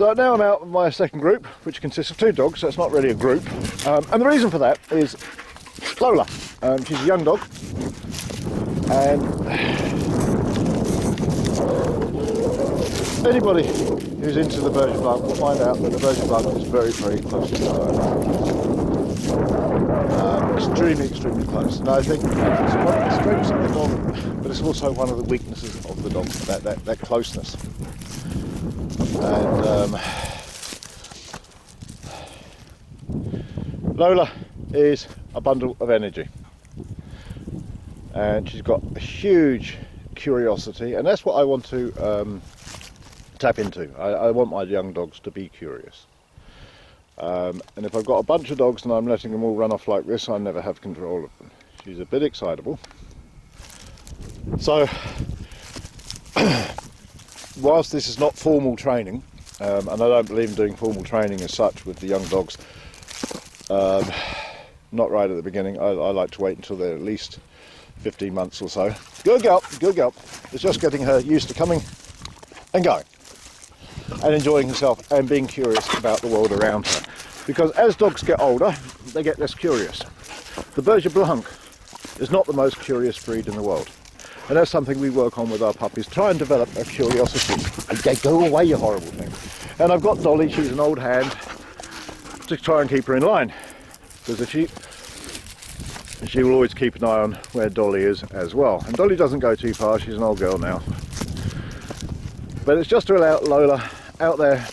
So now I'm out with my second group, which consists of 2 dogs, so it's not really a group. And the reason for that is Lola. She's a young dog, and anybody who's into the BERGER BLANC will find out that the BERGER BLANC is very, very close to the owner. Extremely close. And I think it's one of the strengths of the dog, but it's also one of the weaknesses of the dog, that closeness. And Lola is a bundle of energy, and she's got a huge curiosity, and that's what I want to tap into. I want my young dogs to be curious. And if I've got a bunch of dogs and I'm letting them all run off like this, I never have control of them. She's a bit excitable. So, whilst this is not formal training, and I don't believe in doing formal training as such with the young dogs, not right at the beginning. I like to wait until they're at least 15 months or so. Good girl, good girl. It's just getting her used to coming and going, and enjoying herself and being curious about the world around her. Because as dogs get older, they get less curious. The BERGER BLANC is not the most curious breed in the world. And that's something we work on with our puppies. Try and develop a curiosity. They go away, you horrible thing. And I've got Dolly, she's an old hand, to try and keep her in line. Because if she will always keep an eye on where Dolly is as well. And Dolly doesn't go too far, she's an old girl now. But it's just to allow Lola out there,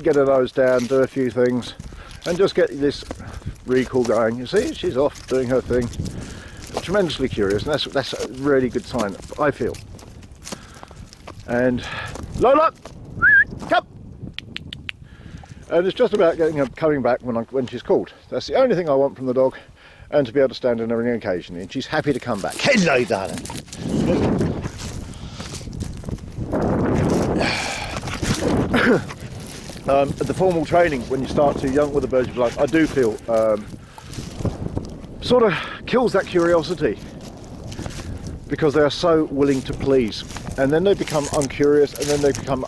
get her nose down, do a few things, and just get this recall going. You see, she's off doing her thing. Tremendously curious, and that's a really good sign, I feel. And Lola, come! And it's just about getting her coming back when she's called. That's the only thing I want from the dog, and to be able to stand in her ring occasionally, and she's happy to come back. Hello, darling. The formal training when you start too young with the BERGER BLANC, I do feel sort of kills that curiosity, because they are so willing to please, and then they become uncurious, and then they become,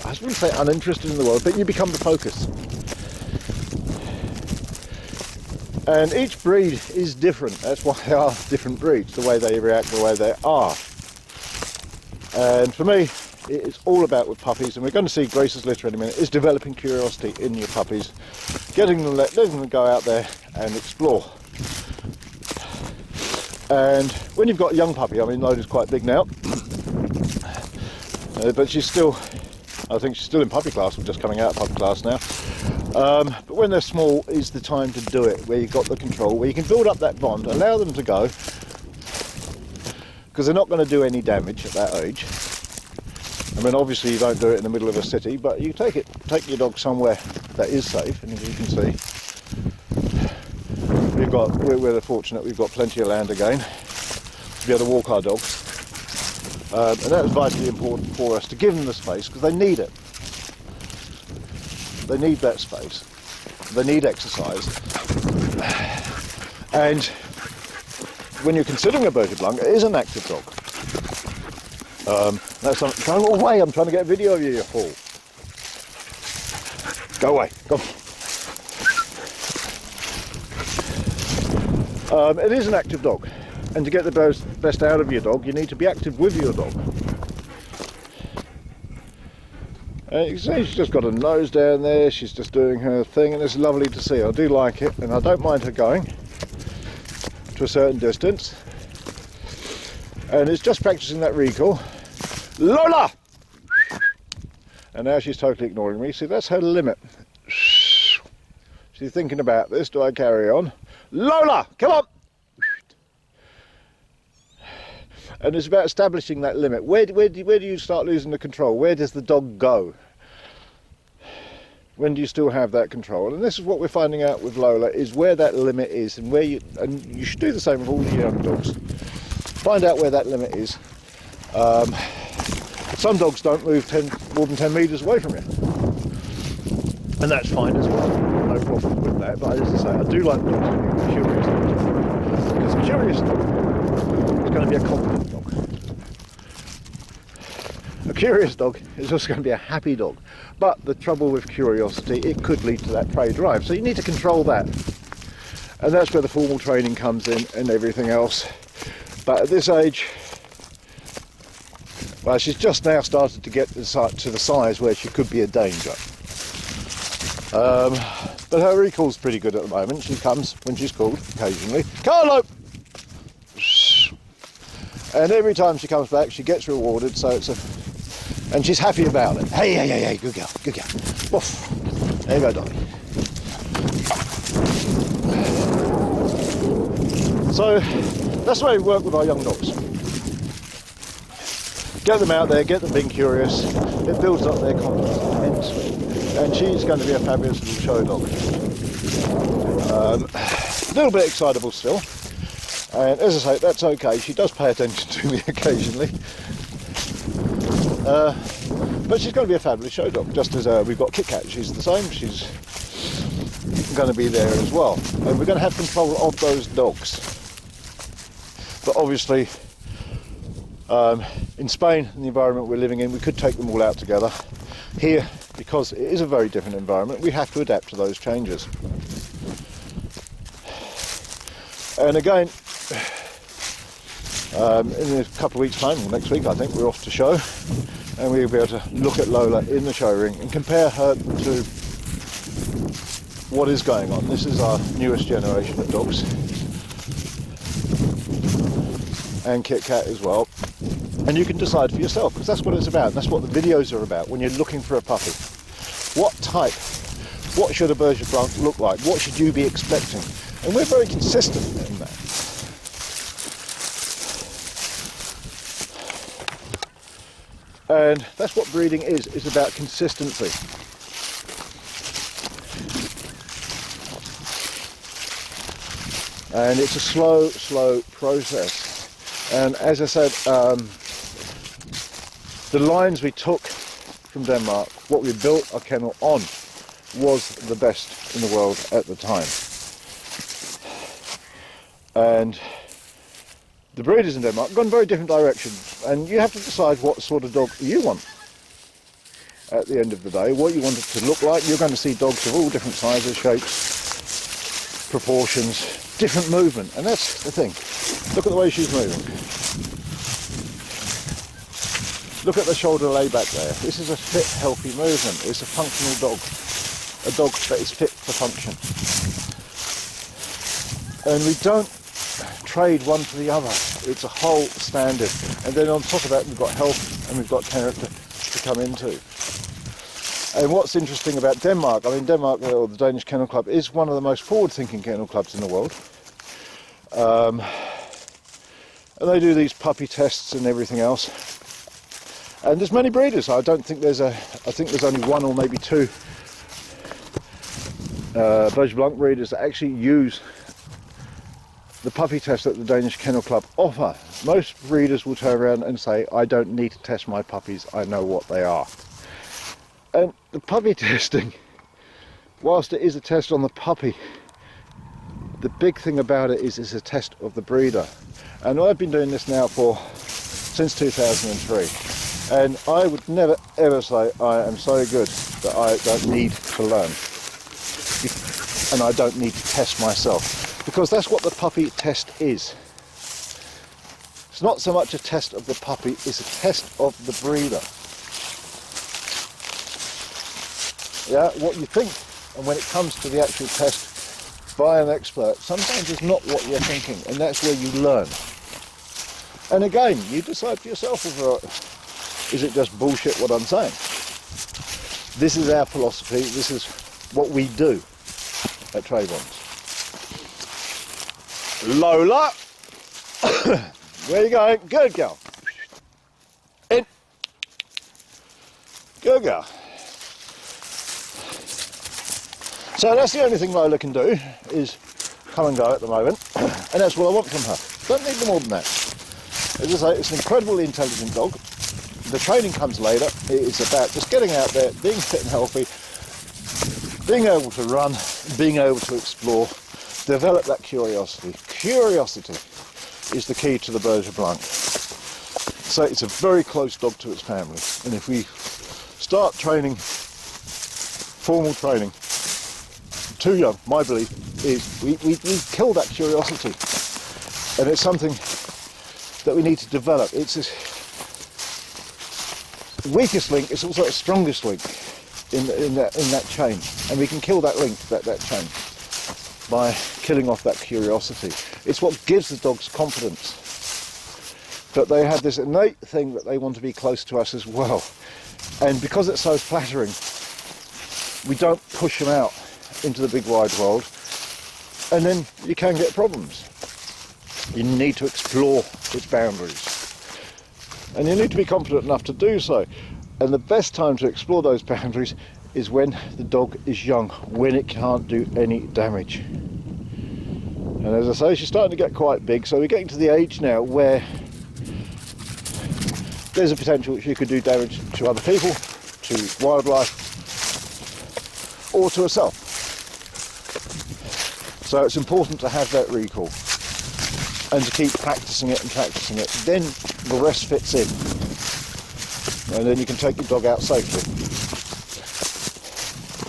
I wouldn't say uninterested in the world, but you become the focus. And each breed is different. That's why they are different breeds, the way they react, the way they are. And for me, it's all about with puppies, and we're going to see Grace's litter in a minute, is developing curiosity in your puppies, letting them go out there and explore. And when you've got a young puppy, I mean, Lola's quite big now, but she's still, I think she's still in puppy class, we're just coming out of puppy class now. But when they're small is the time to do it, where you've got the control, where you can build up that bond, allow them to go, because they're not going to do any damage at that age. I mean, obviously you don't do it in the middle of a city, but you take your dog somewhere that is safe, and as you can see, we're fortunate we've got plenty of land again to be able to walk our dogs, and that is vitally important for us to give them the space, because they need it. They need that space. They need exercise. And when you're considering a BERGER BLANC, it is an active dog. That's something. Go away! I'm trying to get a video of you, you fool. Go away. Go. It is an active dog, and to get the best out of your dog, you need to be active with your dog. You can see she's just got her nose down there, she's just doing her thing, and it's lovely to see. I do like it, and I don't mind her going to a certain distance. And it's just practicing that recall. Lola! And now she's totally ignoring me. See, that's her limit. She's thinking about this. Do I carry on? Lola, come on! And it's about establishing that limit. Where do you start losing the control? Where does the dog go? When do you still have that control? And this is what we're finding out with Lola, is where that limit is, and you should do the same with all your young dogs. Find out where that limit is. Some dogs don't move more than 10 metres away from you, and that's fine as well. No problem with that. But as I say, I do like dogs to be curious, because a curious dog is going to be a confident dog. A curious dog is also going to be a happy dog, but the trouble with curiosity, it could lead to that prey drive, so you need to control that, and that's where the formal training comes in and everything else. But at this age, well, she's just now started to get to the size where she could be a danger. But her recall's pretty good at the moment. She comes when she's called occasionally. Carlo! And every time she comes back, she gets rewarded, so it's and she's happy about it. Hey, hey, hey, hey, good girl, good girl. Woof. There you go, doggy. So that's the way we work with our young dogs. Get them out there, get them being curious. It builds up their confidence immensely. And she's going to be a fabulous little show dog. A little bit excitable still. And as I say, that's okay. She does pay attention to me occasionally. But she's going to be a fabulous show dog. Just as we've got Kit Kat, she's the same. She's going to be there as well. And we're going to have control of those dogs. But obviously, in Spain, in the environment we're living in, we could take them all out together. Here, because it is a very different environment, we have to adapt to those changes. And again, in a couple of weeks' time, or next week I think, we're off to show, and we'll be able to look at Lola in the show ring and compare her to what is going on. This is our newest generation of dogs, and Kit Kat as well. And you can decide for yourself, because that's what it's about. That's what the videos are about when you're looking for a puppy. What type? What should a Berger Blanc look like? What should you be expecting? And we're very consistent in that. And that's what breeding is about consistency. And it's a slow, slow process. And as I said, the lines we took from Denmark, what we built our kennel on, was the best in the world at the time. And the breeders in Denmark have gone very different directions, and you have to decide what sort of dog you want at the end of the day, what you want it to look like. You're going to see dogs of all different sizes, shapes, proportions, different movement, and that's the thing. Look at the way she's moving. Look at the shoulder lay back there. This is a fit, healthy movement. It's a functional dog. A dog that is fit for function. And we don't trade one for the other. It's a whole standard. And then on top of that, we've got health and we've got character to come into. And what's interesting about Denmark, I mean, Denmark, or the Danish Kennel Club, is one of the most forward-thinking kennel clubs in the world. And they do these puppy tests and everything else. And there's many breeders. I think there's only one or maybe two Berger Blanc breeders that actually use the puppy test that the Danish Kennel Club offer. Most breeders will turn around and say, I don't need to test my puppies, I know what they are. And the puppy testing, whilst it is a test on the puppy, the big thing about it is it's a test of the breeder. And I've been doing this now since 2003. And I would never ever say I am so good that I don't need to learn. And I don't need to test myself. Because that's what the puppy test is. It's not so much a test of the puppy, it's a test of the breeder. Yeah, what you think, and when it comes to the actual test by an expert, sometimes it's not what you're thinking, and that's where you learn. And again, you decide for yourself whether is it just bullshit what I'm saying. This is our philosophy, this is what we do at TREBONS. Lola! Where are you going? Good girl. In. Good girl. So that's the only thing Lola can do, is come and go at the moment. And that's what I want from her. Don't need more than that. As I say, it's an incredibly intelligent dog. The training comes later. It is about just getting out there, being fit and healthy, being able to run, being able to explore, develop that curiosity. Curiosity is the key to the Berger Blanc. say, it's a very close dog to its family, and if we start training, formal training, too young, my belief is we kill that curiosity, and it's something that we need to develop. It's this weakest link, it's also the strongest link in that chain, and we can kill that link, that chain, by killing off that curiosity. It's what gives the dogs confidence, that they have this innate thing that they want to be close to us as well, and because it's so flattering, we don't push them out into the big wide world, and then you can get problems. You need to explore its boundaries, and you need to be confident enough to do so. And the best time to explore those boundaries is when the dog is young, when it can't do any damage. And as I say, she's starting to get quite big, so we're getting to the age now where there's a potential she could do damage to other people, to wildlife, or to herself. So it's important to have that recall and to keep practicing it and practicing it. Then the rest fits in, and then you can take your dog out safely.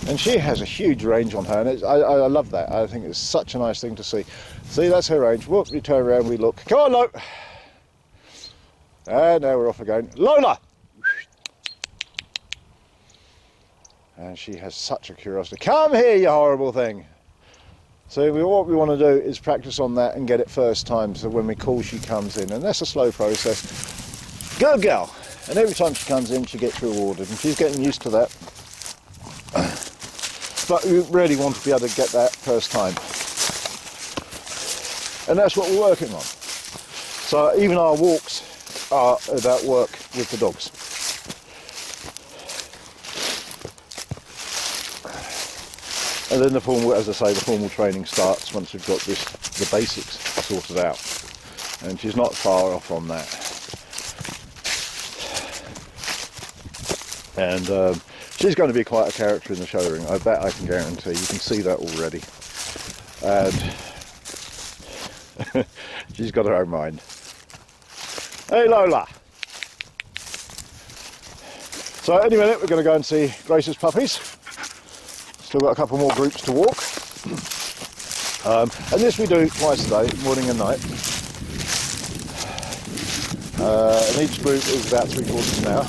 And she has a huge range on her, and I love that. I think it's such a nice thing to see. See, that's her range. Whoop, we turn around, we look. Come on, Lola! And now we're off again. Lola! And she has such a curiosity. Come here, you horrible thing! So what we want to do is practice on that and get it first time, so when we call, she comes in. And that's a slow process. Good girl! And every time she comes in, she gets rewarded, and she's getting used to that. But we really want to be able to get that first time. And that's what we're working on. So even our walks are about work with the dogs. And then the formal, as I say, the formal training starts once we've got the basics sorted out. And she's not far off on that. And she's going to be quite a character in the show ring, I bet, I can guarantee. You can see that already. And she's got her own mind. Hey, Lola! So any minute we're going to go and see Grace's puppies. Still got a couple more groups to walk. And this we do twice a day, morning and night. And each group is about 3/4 of an hour.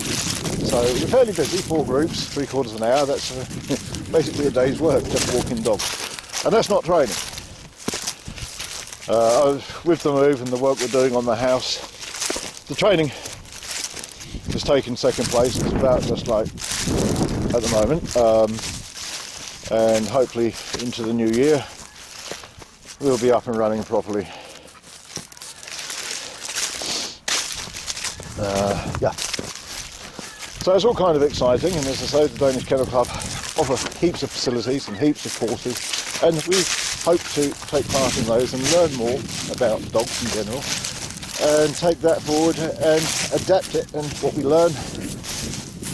So we're fairly busy, 4 groups, 3/4 of an hour. That's basically a day's work, just walking dogs. And that's not training. With the move and the work we're doing on the house, the training has taken second place. It's about just like at the moment. And hopefully into the new year we'll be up and running properly. Yeah. So it's all kind of exciting, and as I say, the Danish Kennel Club offer heaps of facilities and heaps of courses, and we hope to take part in those and learn more about dogs in general, and take that forward and adapt it and what we learn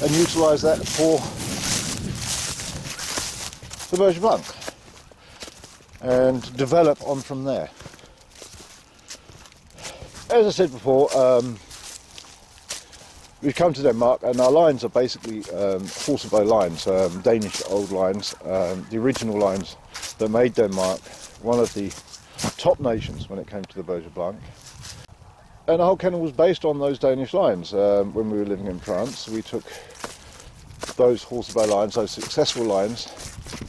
and utilise that for the BERGER BLANC and develop on from there. As I said before, we've come to Denmark, and our lines are basically Horsebow lines, Danish old lines, the original lines that made Denmark one of the top nations when it came to the BERGER BLANC. And the whole kennel was based on those Danish lines. When we were living in France, we took those Horsebow lines, those successful lines,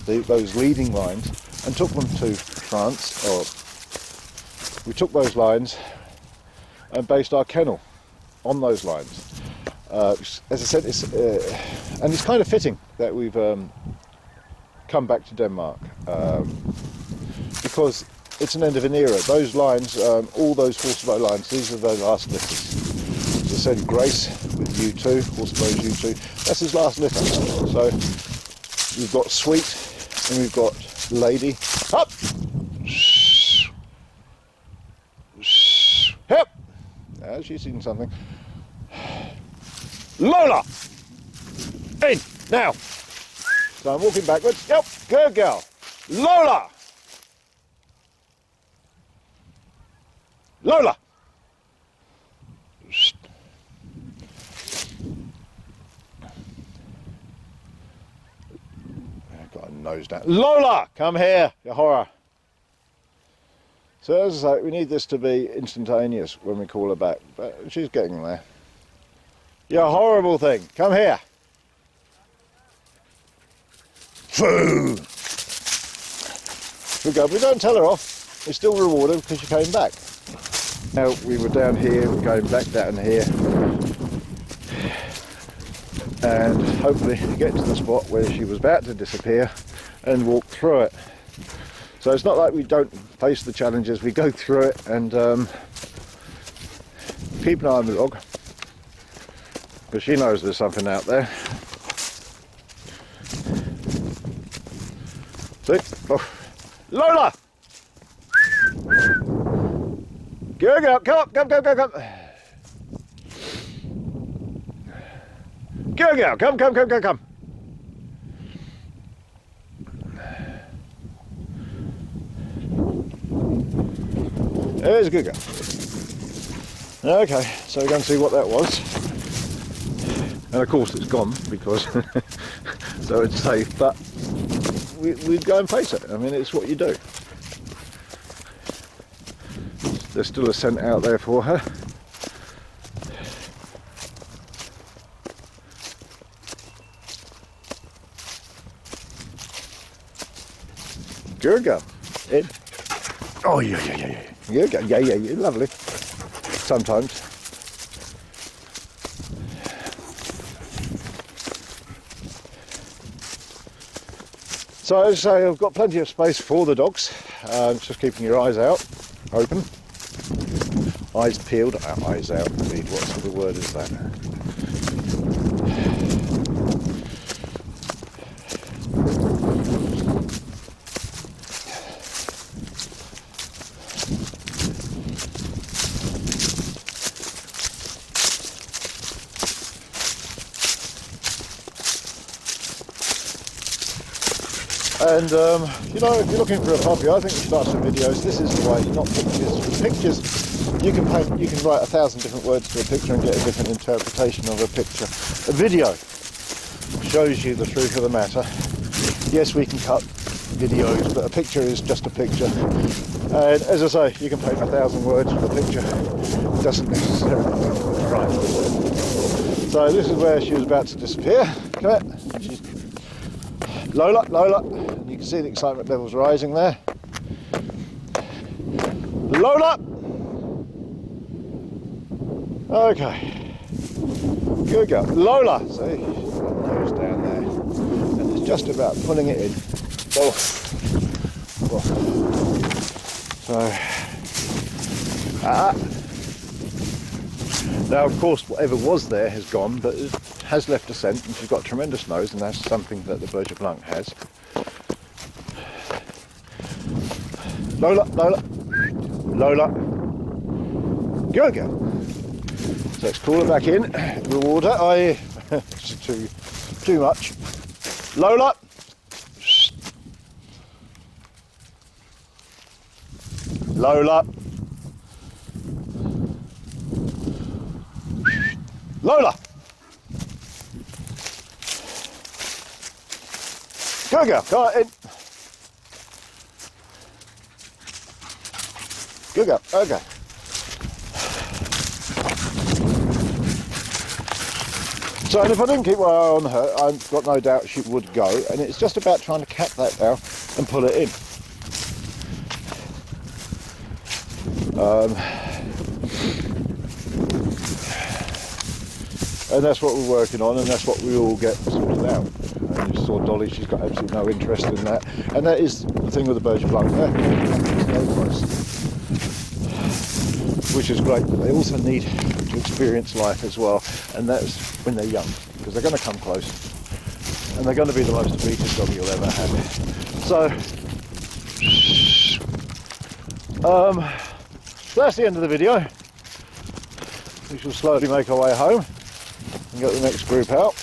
those leading lines, and took them to France. Or we took those lines and based our kennel on those lines. As I said, and it's kind of fitting that we've come back to Denmark, because it's an end of an era. Those lines, all those Horsebow lines, these are the last litters. As I said, Grace with U2, Horsebow's U2, that's his last litter. So we've got Sweet and we've got Lady. Up! Yep! Now she's seen something. Lola! In! Now! So I'm walking backwards. Yep! Good girl! Lola! Lola! got a nose down. Lola, come here, you horror. So as I say, we need this to be instantaneous when we call her back, but she's getting there. You horrible thing, come here. Foo! We go, we don't tell her off, we still reward her because she came back. Now we were down here, we're going back down here, and hopefully get to the spot where she was about to disappear and walk through it. So it's not like we don't face the challenges, we go through it and keep an eye on the dog, because she knows there's something out there. See? Oh. Lola! Good girl, come up, come. Good girl, come. There's a good girl. Okay, so we're going to see what that was. And of course it's gone because, so it's safe, but we'd go and face it. I mean, it's what you do. There's still a scent out there for her. Good girl. In. Oh, yeah. Good girl. Yeah, lovely. Sometimes. So as I say, I've got plenty of space for the dogs. Just keeping your eyes out, open. Eyes peeled, eyes out indeed. What sort of word is that? And you know, if you're looking for a puppy, I think you should ask some videos. This is the way, not pictures. Pictures, you can paint, you can write 1,000 different words to a picture and get a different interpretation of a picture. A video shows you the truth of the matter. Yes, we can cut videos, but a picture is just a picture. And as I say, you can paint 1,000 words for a picture. It doesn't necessarily mean right. So this is where she was about to disappear. Come here. Lola. You can see the excitement levels rising there. Lola! Okay. Good girl. Lola! See, she's got her nose down there. And it's just about pulling it in. Oh. So. Now, of course, whatever was there has gone, but it has left a scent, and she's got a tremendous nose, and that's something that the BERGER BLANC has. Lola. Good girl. So let's call her back in. Reward her. It's too much. Lola. Lola. Good girl. Go on in. Good girl. Okay. So, and if I didn't keep my eye on her, I've got no doubt she would go, and it's just about trying to cap that now and pull it in. And that's what we're working on, and that's what we all get sorted out. And you saw Dolly, she's got absolutely no interest in that. And that is the thing with the BERGER BLANC there. Which is great, but they also need to experience life as well, and that's when they're young, because they're going to come close, and they're going to be the most obedient dog you'll ever have. So that's the end of the video. We shall slowly make our way home and get the next group out.